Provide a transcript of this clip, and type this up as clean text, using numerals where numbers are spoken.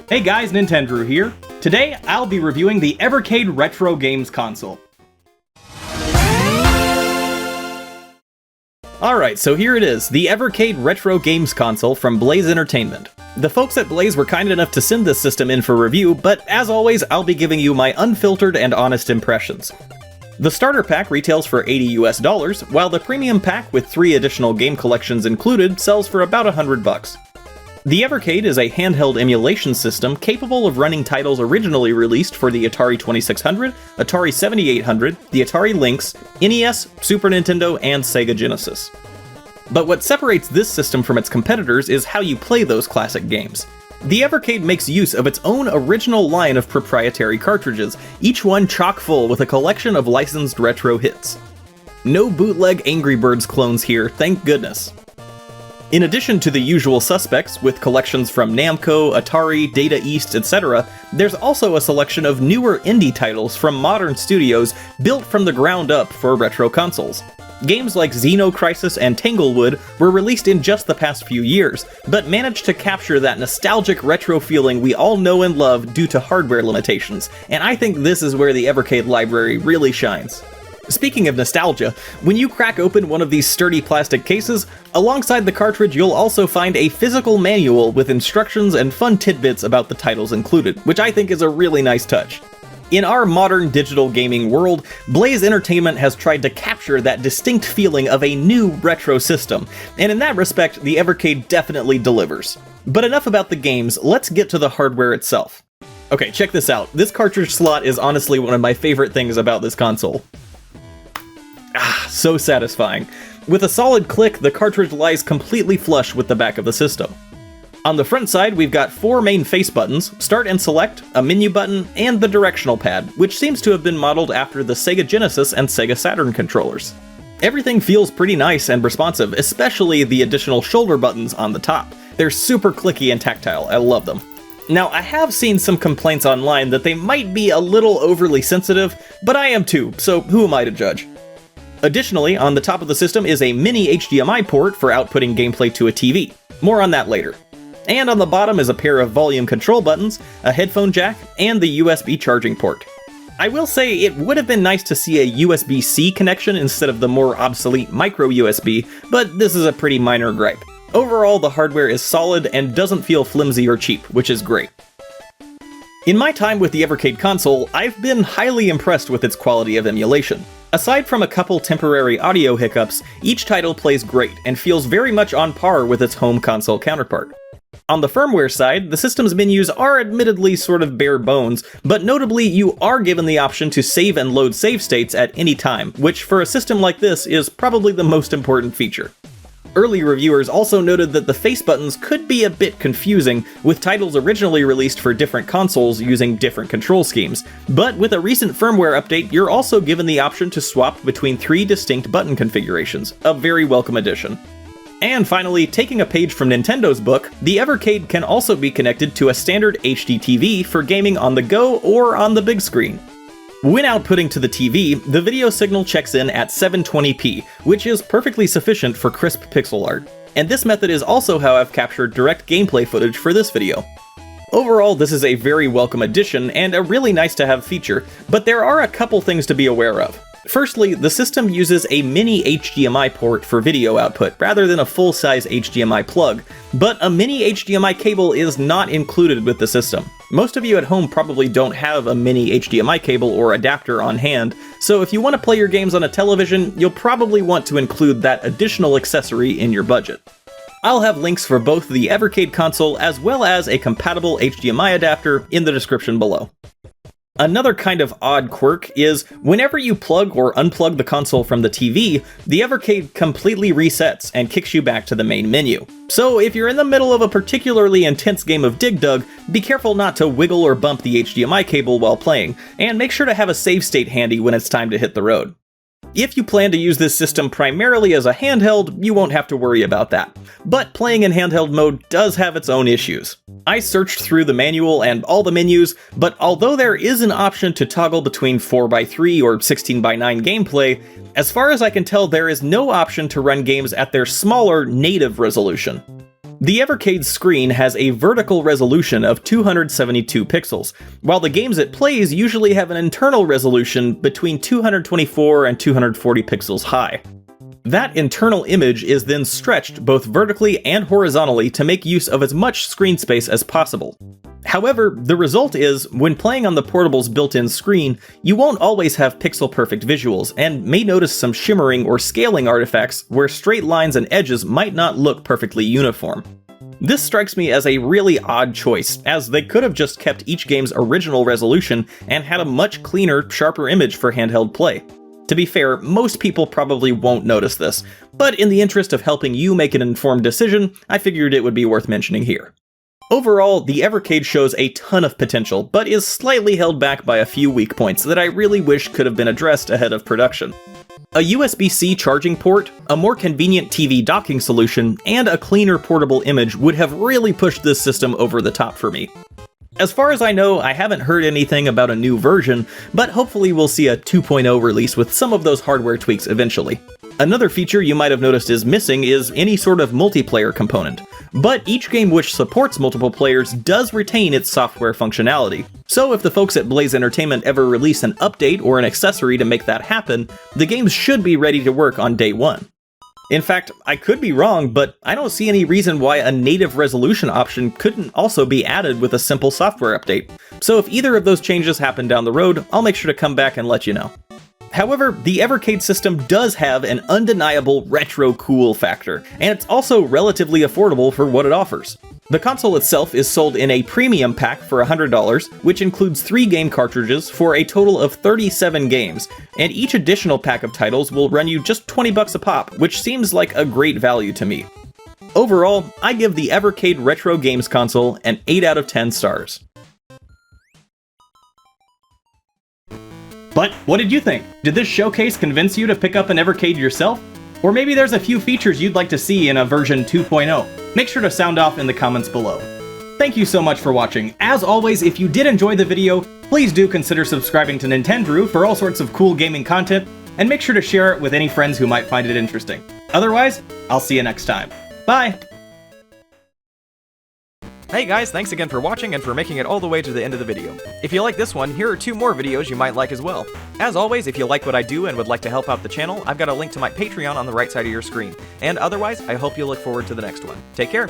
Hey guys, Nintendrew here. Today, I'll be reviewing the Evercade Retro Games Console. Alright, so here it is, the Evercade Retro Games Console from Blaze Entertainment. The folks at Blaze were kind enough to send this system in for review, but as always, I'll be giving you my unfiltered and honest impressions. The starter pack retails for $80 US, while the premium pack with 3 additional game collections included sells for about $100. The Evercade is a handheld emulation system capable of running titles originally released for the Atari 2600, Atari 7800, the Atari Lynx, NES, Super Nintendo, and Sega Genesis. But what separates this system from its competitors is how you play those classic games. The Evercade makes use of its own original line of proprietary cartridges, each one chock full with a collection of licensed retro hits. No bootleg Angry Birds clones here, thank goodness. In addition to the usual suspects, with collections from Namco, Atari, Data East, etc., there's also a selection of newer indie titles from modern studios built from the ground up for retro consoles. Games like Xenocrisis and Tanglewood were released in just the past few years, but managed to capture that nostalgic retro feeling we all know and love due to hardware limitations, and I think this is where the Evercade library really shines. Speaking of nostalgia, when you crack open one of these sturdy plastic cases, alongside the cartridge you'll also find a physical manual with instructions and fun tidbits about the titles included, which I think is a really nice touch. In our modern digital gaming world, Blaze Entertainment has tried to capture that distinct feeling of a new retro system, and in that respect, the Evercade definitely delivers. But enough about the games, let's get to the hardware itself. Okay, check this out. This cartridge slot is honestly one of my favorite things about this console. So satisfying. With a solid click, the cartridge lies completely flush with the back of the system. On the front side, we've got 4 main face buttons, start and select, a menu button, and the directional pad, which seems to have been modeled after the Sega Genesis and Sega Saturn controllers. Everything feels pretty nice and responsive, especially the additional shoulder buttons on the top. They're super clicky and tactile, I love them. Now, I have seen some complaints online that they might be a little overly sensitive, but I am too, so who am I to judge? Additionally, on the top of the system is a mini HDMI port for outputting gameplay to a TV. More on that later. And on the bottom is a pair of volume control buttons, a headphone jack, and the USB charging port. I will say it would have been nice to see a USB-C connection instead of the more obsolete micro USB, but this is a pretty minor gripe. Overall, the hardware is solid and doesn't feel flimsy or cheap, which is great. In my time with the Evercade console, I've been highly impressed with its quality of emulation. Aside from a couple temporary audio hiccups, each title plays great and feels very much on par with its home console counterpart. On the firmware side, the system's menus are admittedly sort of bare bones, but notably you are given the option to save and load save states at any time, which for a system like this is probably the most important feature. Early reviewers also noted that the face buttons could be a bit confusing, with titles originally released for different consoles using different control schemes, but with a recent firmware update, you're also given the option to swap between 3 distinct button configurations, a very welcome addition. And finally, taking a page from Nintendo's book, the Evercade can also be connected to a standard HD TV for gaming on the go or on the big screen. When outputting to the TV, the video signal checks in at 720p, which is perfectly sufficient for crisp pixel art. And this method is also how I've captured direct gameplay footage for this video. Overall, this is a very welcome addition and a really nice to have feature, but there are a couple things to be aware of. Firstly, the system uses a mini HDMI port for video output rather than a full-size HDMI plug, but a mini HDMI cable is not included with the system. Most of you at home probably don't have a mini HDMI cable or adapter on hand, so if you want to play your games on a television, you'll probably want to include that additional accessory in your budget. I'll have links for both the Evercade console as well as a compatible HDMI adapter in the description below. Another kind of odd quirk is, whenever you plug or unplug the console from the TV, the Evercade completely resets and kicks you back to the main menu. So if you're in the middle of a particularly intense game of Dig Dug, be careful not to wiggle or bump the HDMI cable while playing, and make sure to have a save state handy when it's time to hit the road. If you plan to use this system primarily as a handheld, you won't have to worry about that. But playing in handheld mode does have its own issues. I searched through the manual and all the menus, but although there is an option to toggle between 4x3 or 16:9 gameplay, as far as I can tell there is no option to run games at their smaller native resolution. The Evercade's screen has a vertical resolution of 272 pixels, while the games it plays usually have an internal resolution between 224 and 240 pixels high. That internal image is then stretched both vertically and horizontally to make use of as much screen space as possible. However, the result is, when playing on the portable's built-in screen, you won't always have pixel-perfect visuals, and may notice some shimmering or scaling artifacts where straight lines and edges might not look perfectly uniform. This strikes me as a really odd choice, as they could have just kept each game's original resolution and had a much cleaner, sharper image for handheld play. To be fair, most people probably won't notice this, but in the interest of helping you make an informed decision, I figured it would be worth mentioning here. Overall, the Evercade shows a ton of potential, but is slightly held back by a few weak points that I really wish could have been addressed ahead of production. A USB-C charging port, a more convenient TV docking solution, and a cleaner portable image would have really pushed this system over the top for me. As far as I know, I haven't heard anything about a new version, but hopefully we'll see a 2.0 release with some of those hardware tweaks eventually. Another feature you might have noticed is missing is any sort of multiplayer component, but each game which supports multiple players does retain its software functionality. So if the folks at Blaze Entertainment ever release an update or an accessory to make that happen, the games should be ready to work on day one. In fact, I could be wrong, but I don't see any reason why a native resolution option couldn't also be added with a simple software update. So if either of those changes happen down the road, I'll make sure to come back and let you know. However, the Evercade system does have an undeniable retro cool factor, and it's also relatively affordable for what it offers. The console itself is sold in a premium pack for $100, which includes 3 game cartridges for a total of 37 games, and each additional pack of titles will run you just $20 a pop, which seems like a great value to me. Overall, I give the Evercade Retro Games console an 8 out of 10 stars. But what did you think? Did this showcase convince you to pick up an Evercade yourself? Or maybe there's a few features you'd like to see in a version 2.0. Make sure to sound off in the comments below. Thank you so much for watching. As always, if you did enjoy the video, please do consider subscribing to Nintendrew for all sorts of cool gaming content, and make sure to share it with any friends who might find it interesting. Otherwise, I'll see you next time. Bye! Hey guys, thanks again for watching and for making it all the way to the end of the video. If you like this one, here are 2 more videos you might like as well. As always, if you like what I do and would like to help out the channel, I've got a link to my Patreon on the right side of your screen. And otherwise, I hope you'll look forward to the next one. Take care!